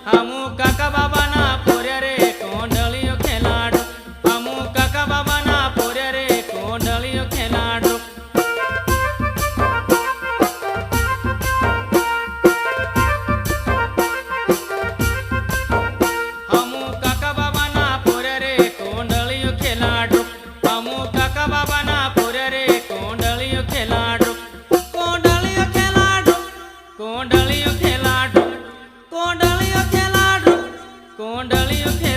हमू काका बाबा ना पोर्या रे कोंडलियो खेलाडो हमू काका बाबा ना पोर्या रे कोंडलियो खेलाडो हमू काका बाबा ना पोर्या रे कोंडलियो खेलाडो हमू काका बाबा ना पोर्या रे कोंडलियो खेलाडो कोंडलियो खेलाडो कोंडलियो खेलाडो कोंडलियो खेलाडो कोंडलियो खेलाडो